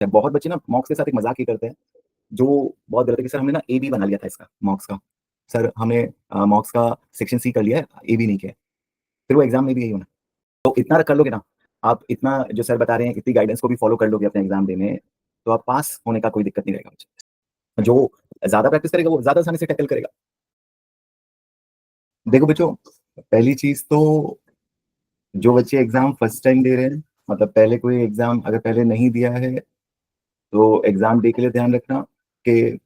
बहुत बच्चे ना मॉक्स के साथ एक मजाक ये करते हैं जो बहुत गलत है कि सर हमने ना ए बी बना लिया था इसका मॉक्स का। सर हमने मॉक्स का सेक्शन सी कर लिया है, ए बी नहीं किया है। फिर वो एग्जाम में भी यही होना। तो इतना कर लोगे ना, आप इतना जो सर बता रहे हैं इतनी गाइडेंस को भी फॉलो कर लोगे अपने एग्जाम देने, तो आप पास होने का कोई दिक्कत नहीं रहेगा। जो ज्यादा प्रैक्टिस करेगा वो ज्यादा आसानी से टैकल करेगा। देखो बच्चों, पहली चीज तो जो बच्चे एग्जाम फर्स्ट टाइम दे रहे हैं, मतलब पहले कोई एग्जाम अगर पहले नहीं दिया है, तो एग्जाम दे के लिए ध्यान रखना कि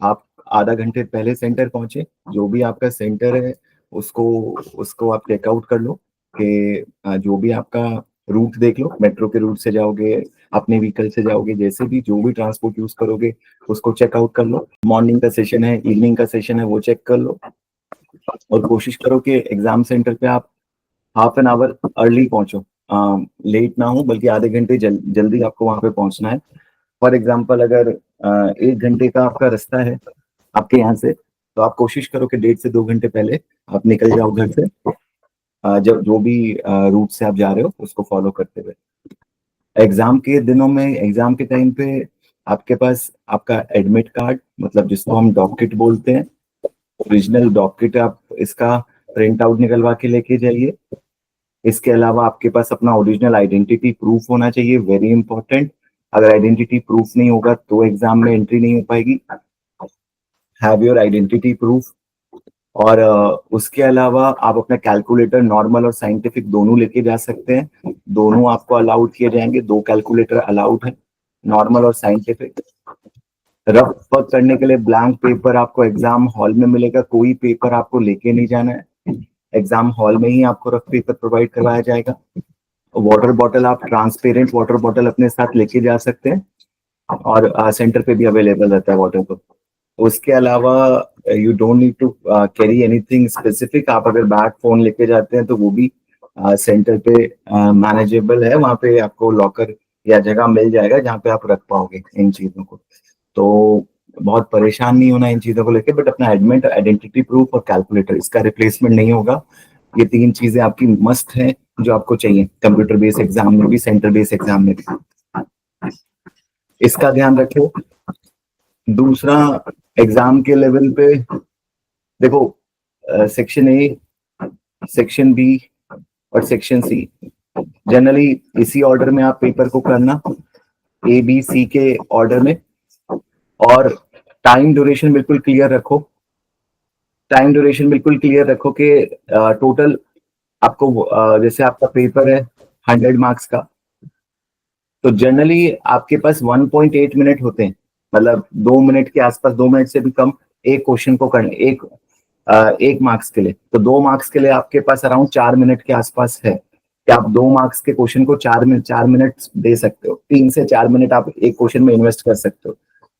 आप आधा घंटे पहले सेंटर पहुंचे। जो भी आपका सेंटर है उसको उसको आप टेकआउट कर लो कि जो भी आपका रूट देख लो, मेट्रो के रूट से जाओगे, अपने व्हीकल से जाओगे, जैसे भी जो भी ट्रांसपोर्ट यूज करोगे उसको चेकआउट कर लो। मॉर्निंग का सेशन है, इवनिंग का सेशन है, वो चेक कर लो। और कोशिश करो कि एग्जाम सेंटर पे आप हाफ एन आवर अर्ली पहुंचो, लेट ना हो, बल्कि आधे घंटे जल्दी आपको वहां पे पहुंचना है। फॉर एग्जाम्पल अगर 1 घंटे का आपका रास्ता है आपके यहाँ से, तो आप कोशिश करो कि 1.5 से 2 घंटे पहले आप निकल जाओ घर से, जब जो भी रूट से आप जा रहे हो उसको फॉलो करते हुए। एग्जाम के दिनों में, एग्जाम के टाइम पे आपके पास आपका एडमिट कार्ड, मतलब जिसको हम डॉकिट बोलते हैं, ओरिजिनल डॉकिट आप इसका प्रिंट आउट निकलवा के लेके जाइए। इसके अलावा आपके पास अपना ओरिजिनल आइडेंटिटी प्रूफ होना चाहिए, वेरी इंपॉर्टेंट। अगर आइडेंटिटी प्रूफ नहीं होगा तो एग्जाम में एंट्री नहीं हो पाएगी। Have your identity proof. और उसके अलावा आप अपना कैलकुलेटर नॉर्मल और साइंटिफिक दोनों लेके जा सकते हैं। दोनों आपको अलाउड किए जाएंगे, 2 कैलकुलेटर अलाउड है, नॉर्मल और साइंटिफिक। रफ वर्क करने के लिए ब्लैंक पेपर आपको एग्जाम हॉल में मिलेगा, कोई पेपर आपको लेके नहीं जाना है। एग्जाम हॉल में ही आपको रफ पेपर प्रोवाइड करवाया जाएगा। वाटर बॉटल, आप ट्रांसपेरेंट वाटर बॉटल अपने साथ लेके जा सकते हैं, और सेंटर पे भी अवेलेबल रहता है वाटर बॉटल। उसके अलावा you don't need to carry anything specific. आप अगर बैग फोन लेके जाते हैं तो वो भी सेंटर पे मैनेजेबल है, वहाँ पे आपको लॉकर या जगह मिल जाएगा जहाँ पे आप रख पाओगे इन चीजों को। तो बहुत परेशान नहीं होना इन चीजों को लेके, बट अपना एडमिट, आइडेंटिटी प्रूफ और कैलकुलेटर, इसका रिप्लेसमेंट नहीं होगा। ये 3 चीजें आपकी मस्ट हैं जो आपको चाहिए कंप्यूटर बेस्ड एग्जाम में भी, सेंटर बेस्ड एग्जाम में भी। इसका ध्यान रखो। दूसरा, एग्जाम के लेवल पे देखो, सेक्शन ए, सेक्शन बी और सेक्शन सी, जनरली इसी ऑर्डर में आप पेपर को करना, ए बी सी के ऑर्डर में। और टाइम ड्यूरेशन बिल्कुल क्लियर रखो। टाइम ड्यूरेशन बिल्कुल क्लियर रखो कि टोटल आपको जैसे आपका पेपर है 100 मार्क्स का, तो जनरली आपके पास 1.8 मिनट होते हैं, मतलब 2 मिनट के आसपास, 2 मिनट से भी कम एक क्वेश्चन को करने, एक मार्क्स के लिए। तो 2 मार्क्स के लिए आपके पास अराउंड 4 मिनट के आसपास है कि आप 2 मार्क्स के क्वेश्चन को 4 मिनट दे सकते हो। 3 से 4 मिनट आप एक क्वेश्चन में इन्वेस्ट कर सकते हो।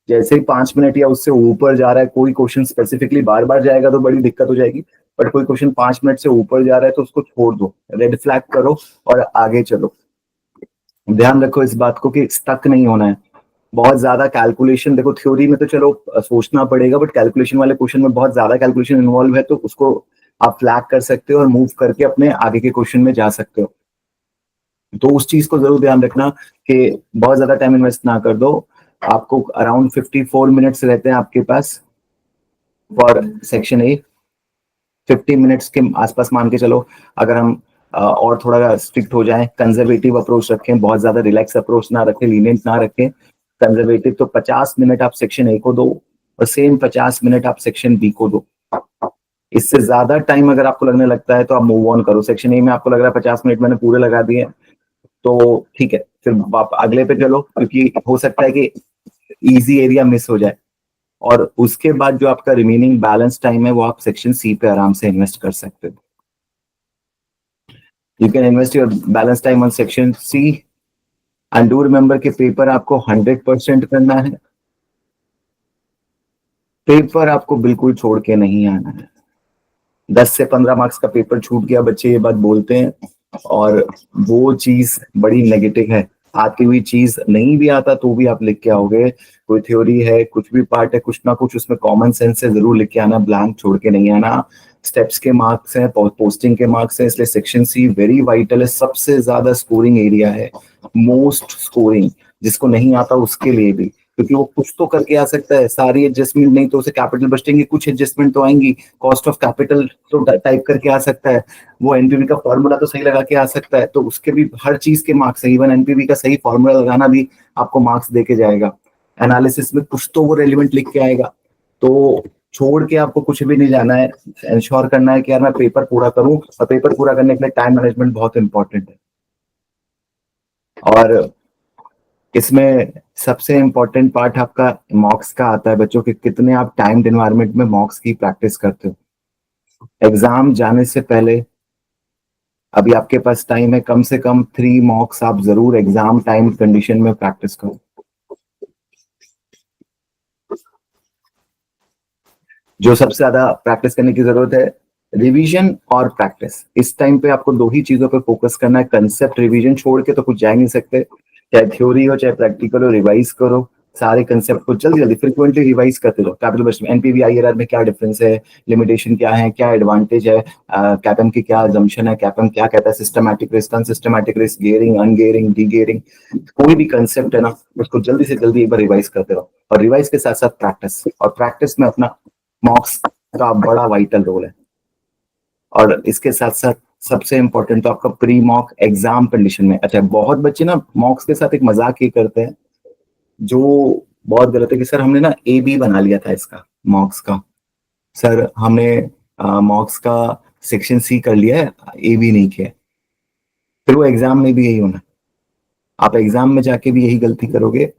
जैसे ही 5 मिनट या उससे ऊपर जा रहा है, कोई क्वेश्चन स्पेसिफिकली बार बार जाएगा तो बड़ी दिक्कत हो जाएगी, बट कोई क्वेश्चन 5 मिनट से ऊपर जा रहा है तो उसको छोड़ दो, रेड फ्लैग करो और आगे चलो। ध्यान रखो इस बात को कि स्टक नहीं होना है। बहुत ज्यादा कैलकुलेशन, देखो थ्योरी में तो चलो सोचना पड़ेगा, बट कैलकुलेशन वाले क्वेश्चन में बहुत ज्यादा कैलकुलेशन इन्वॉल्व है, तो उसको आप फ्लैग कर सकते हो और मूव करके अपने आगे के क्वेश्चन में जा सकते हो। तो उस चीज को जरूर ध्यान रखना कि बहुत ज्यादा टाइम इन्वेस्ट ना कर दो। आपको अराउंड 54 मिनट्स रहते हैं आपके पास फॉर सेक्शन ए। 50 मिनट्स के आसपास मान के चलो। अगर हम और थोड़ा स्ट्रिक्ट हो जाए, कंजर्वेटिव अप्रोच रखें, बहुत ज्यादा रिलैक्स अप्रोच ना रखें, लीनियंट ना रखें, कंजर्वेटिव, तो 50 मिनट आप सेक्शन ए को दो और सेम 50 मिनट आप सेक्शन बी को दो। इससे ज्यादा टाइम अगर आपको लगने लगता है तो आप मूव ऑन करो। सेक्शन ए में आपको लग रहा है 50 मिनट मैंने पूरे लगा दिए, तो ठीक है, फिर आप अगले पे चलो, क्योंकि हो सकता है कि इजी एरिया मिस हो जाए। और उसके बाद जो आपका रिमेनिंग बैलेंस टाइम है वो आप सेक्शन सी पे आराम से इन्वेस्ट कर सकते हो। You can invest your balance time on section C and do remember कि पेपर आपको 100% करना है। पेपर आपको बिल्कुल छोड़ के नहीं आना है। 10 से 15 मार्क्स का पेपर छूट गया, बच्चे ये बात बोलते हैं, और वो चीज बड़ी नेगेटिव है। आती हुई चीज नहीं भी आता तो भी आप लिख के आओगे। कोई थ्योरी है, कुछ भी पार्ट है, कुछ ना कुछ उसमें कॉमन सेंस से जरूर लिख के आना, ब्लैंक छोड़ के नहीं आना। स्टेप्स के मार्क्स हैं, पोस्टिंग के मार्क्स हैं, इसलिए सेक्शन सी वेरी वाइटल है, सबसे ज्यादा स्कोरिंग एरिया है, मोस्ट स्कोरिंग, जिसको नहीं आता उसके लिए भी, क्योंकि वो कुछ तो करके आ सकता है, सारी एडजस्टमेंट नहीं तो उसे कैपिटल बचेंगे, कुछ एडजस्टमेंट तो आएंगी, कॉस्ट ऑफ कैपिटल तो टाइप करके आ सकता है, वो एनपीवी का फॉर्मूला तो सही लगा के आ सकता है, तो उसके भी हर चीज के मार्क्स है, इवन एनपीवी का सही फॉर्मूला लगाना भी आपको मार्क्स दे के जाएगा, एनालिसिस में कुछ तो वो रेलिवेंट लिख के आएगा, तो छोड़ के आपको कुछ भी नहीं जाना है, इंश्योर करना है कि यार मैं पेपर पूरा करूं, और पेपर पूरा करने के लिए टाइम मैनेजमेंट बहुत इंपॉर्टेंट है। और इसमें सबसे इंपॉर्टेंट पार्ट आपका मॉक्स का आता है बच्चों, कि कितने आप टाइम एनवायरनमेंट में मॉक्स की प्रैक्टिस करते हो। एग्जाम जाने से पहले अभी आपके पास टाइम है, कम से कम 3 मॉक्स आप जरूर एग्जाम टाइम कंडीशन में प्रैक्टिस करो। जो सबसे ज्यादा प्रैक्टिस करने की जरूरत है, रिवीजन और प्रैक्टिस। इस टाइम पे आपको दो ही चीजों पे फोकस करना है, कंसेप्ट रिवीजन छोड़ के तो कुछ जा ही नहीं सकते, चाहे थ्योरी हो चाहे प्रैक्टिकल हो, रिवाइज करो सारे कंसेप्ट को, जल्दी जल्दी फ्रिक्वेंटली रिवाइज करते रहो। कैपिटल बजट में एनपीवी आईआरआर में क्या डिफरेंस है, लिमिटेशन क्या है, क्या एडवांटेज है, कैपम की क्या अजम्पशन है, कैपम क्या कहता है, systematic risk, unsystematic risk, gearing, ungearing, degearing, कोई भी कंसेप्ट है ना, उसको जल्दी से जल्दी एक बार रिवाइज करते रहो, और रिवाइज के साथ साथ प्रैक्टिस, और प्रैक्टिस में अपना मॉक्स का बड़ा वाइटल रोल है। और इसके साथ साथ सबसे इंपॉर्टेंट तो आपका प्री मॉक एग्जाम कंडीशन में। अच्छा, बहुत बच्चे ना मॉक्स के साथ एक मजाक ये करते हैं जो बहुत गलत है, कि सर हमने ना ए बी बना लिया था इसका मॉक्स का, सर हमने मॉक्स का सेक्शन सी कर लिया है, ए बी नहीं किया। फिर वो एग्जाम में भी यही होना, आप एग्जाम में जाके भी यही गलती करोगे,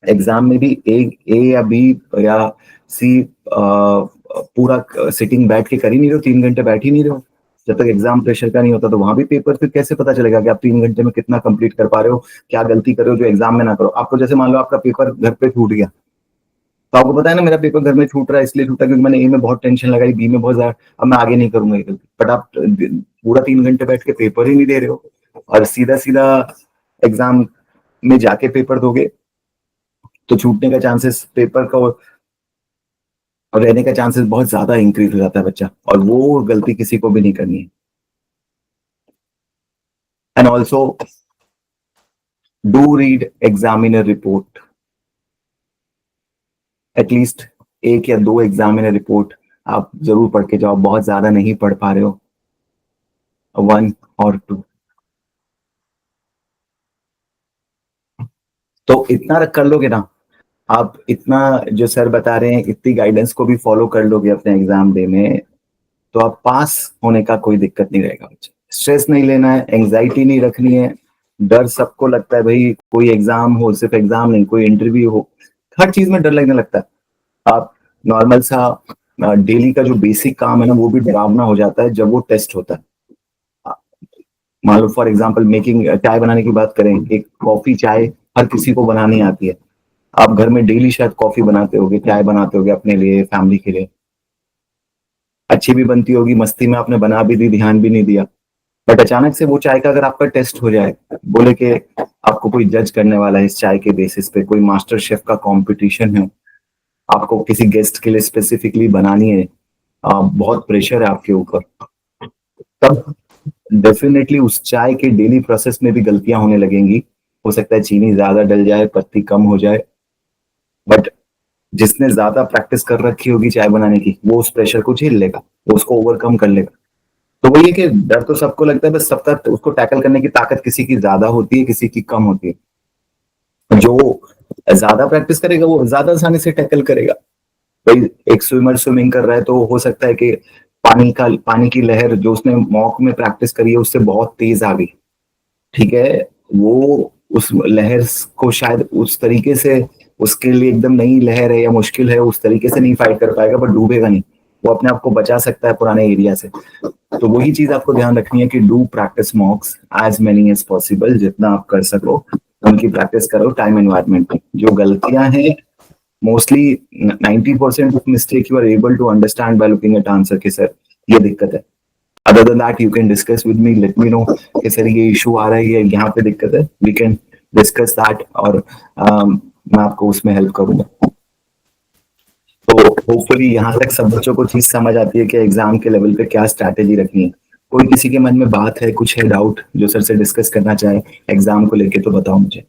एग्जाम में भी ए या बी या सी पूरा सिटिंग बैठ के कर ही नहीं रहे हो, 3 घंटे बैठ ही नहीं रहे हो, जब तक एग्जाम प्रेशर का नहीं होता तो वहां भी पेपर फिर कैसे पता चलेगा कि आप 3 घंटे में कितना कंप्लीट कर पा रहे हो, क्या गलती कर रहे हो जो एग्जाम में ना करो। आपको जैसे मान लो आपका पेपर घर पे छूट गया, तो आपको पता है ना मेरा पेपर घर में छूट रहा है, इसलिए छूटा क्योंकि मैंने ए में बहुत टेंशन लगाई, बी में बहुत ज्यादा, अब मैं आगे नहीं करूंगा ये गलती, बट आप पूरा 3 घंटे बैठ के पेपर ही नहीं दे रहे हो, और सीधा सीधा एग्जाम में जाके पेपर दोगे, तो छूटने का चांसेस, पेपर का और रहने का चांसेस बहुत ज्यादा इंक्रीज हो जाता है बच्चा, और वो गलती किसी को भी नहीं करनी है। And also do read examiner report, at least 1 या 2 एग्जामिनर रिपोर्ट आप जरूर पढ़ के जाओ, बहुत ज्यादा नहीं पढ़ पा रहे हो, 1 और 2, तो इतना कर लोगे ना आप, इतना जो सर बता रहे हैं इतनी गाइडेंस को भी फॉलो कर लोगे अपने एग्जाम डे में, तो आप पास होने का कोई दिक्कत नहीं रहेगा बच्चे। स्ट्रेस नहीं लेना है, एंग्जाइटी नहीं रखनी है, डर सबको लगता है भाई, कोई एग्जाम हो, सिर्फ एग्जाम नहीं, कोई इंटरव्यू हो, हर चीज में डर लगने लगता है। आप नॉर्मल सा डेली का जो बेसिक काम है ना, वो भी डरावना हो जाता है जब वो टेस्ट होता है। मान लो फॉर एग्जाम्पल मेकिंग, चाय बनाने की बात करें, एक कॉफी चाय हर किसी को बनानी आती है, आप घर में डेली शायद कॉफी बनाते होगे, चाय बनाते होगे अपने लिए, फैमिली के लिए, अच्छी भी बनती होगी, मस्ती में आपने बना भी दी, ध्यान भी नहीं दिया, बट अचानक से वो चाय का अगर आपका टेस्ट हो जाए, बोले कि आपको कोई जज करने वाला है इस चाय के बेसिस पे, कोई मास्टर शेफ का कंपटीशन है, आपको किसी गेस्ट के लिए स्पेसिफिकली बनानी है, बहुत प्रेशर है आपके ऊपर, तब डेफिनेटली उस चाय के डेली प्रोसेस में भी गलतियां होने लगेंगी, हो सकता है चीनी ज्यादा डल जाए, पत्ती कम हो जाए, बट जिसने ज्यादा प्रैक्टिस कर रखी होगी चाय बनाने की, वो उस प्रेशर को झेल लेगा, वो उसको ओवरकम कर लेगा। तो वही है कि डर तो सबको लगता है, बस सबका उसको टैकल करने की ताकत किसी की ज्यादा होती है, किसी की कम होती है। जो ज्यादा प्रैक्टिस करेगा वो ज्यादा आसानी से टैकल करेगा। भाई एक स्विमर स्विमिंग कर रहा है, तो हो सकता है कि पानी की लहर जो उसने मॉक में प्रैक्टिस करी है उससे बहुत तेज आ गई, ठीक है, वो उस लहर को शायद उस तरीके से, उसके लिए एकदम नई लहर है या मुश्किल है, उस तरीके से नहीं फाइट कर पाएगा, बट डूबेगा नहीं, वो अपने आप को बचा सकता है पुराने एरिया से। तो वही चीज आपको ध्यान रखनी है कि do practice mocks as many as possible, जितना आप कर सको उनकी प्रैक्टिस करो टाइम एनवायरनमेंट में। जो गलतियां हैं, mostly 90% of mistake you are able to understand by looking at answer कि सर ये दिक्कत है। Other than that you can discuss with me, let me know कि सर ये इशू आ रहा है, ये यहाँ पे दिक्कत है, वी कैन डिस्कस दैट, और मैं आपको उसमें हेल्प करूंगा। तो होपफुली यहाँ तक सब बच्चों को चीज समझ आती है कि एग्जाम के लेवल पे क्या स्ट्रैटेजी रखनी है। कोई किसी के मन में बात है, कुछ है डाउट जो सर से डिस्कस करना चाहे एग्जाम को लेके, तो बताओ मुझे।